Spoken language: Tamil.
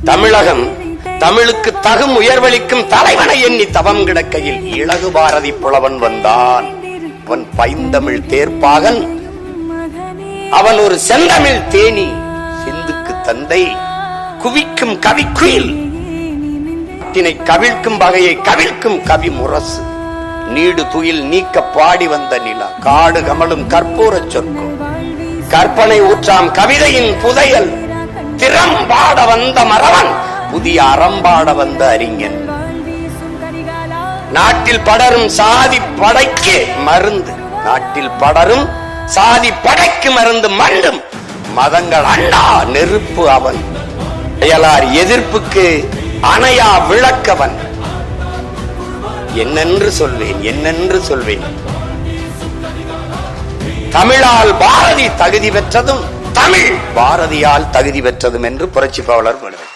தமிழகம் தமிழுக்கு தகும் உயர்வளிக்கும் தலைவனை எண்ணி தவம் கிடக்கையில் இளகு பாரதி புலவன் வந்தான். அவன் பைந்தமிழ் தேர்ப்பாகன், அவன் ஒரு செந்தமிழ் தேனி, சிந்துக்கு தந்தை, குவிக்கும் கவிக்குயில், கவிழ்க்கும் வகையை கவிழ்க்கும் கவி முரசு, நீடு துயில் நீக்க பாடி வந்த நிலா, காடு கமலும் கற்பூர சொற்கும், கற்பனை ஊற்றாம் கவிதையின் புதையல், திறம்பாட வந்த மறவன், புதிய அறம்பாட வந்த அறிஞன், நாட்டில் படரும் சாதி படைக்கு மருந்து, நாட்டில் படரும் சாதி படைக்கு மருந்து மண்டும் மதங்கள் அண்டா நெருப்பு அவன், அயலார் எதிர்ப்புக்கு அணையா விளக்கவன். என்னென்று சொல்வேன், என்னென்று சொல்வேன். தமிழால் பாரதி தகுதி பெற்றதும் தமிழ் பாரதியால் தகுதி பெற்றதும் என்று புரட்சி பாவலர் பாடுவார்.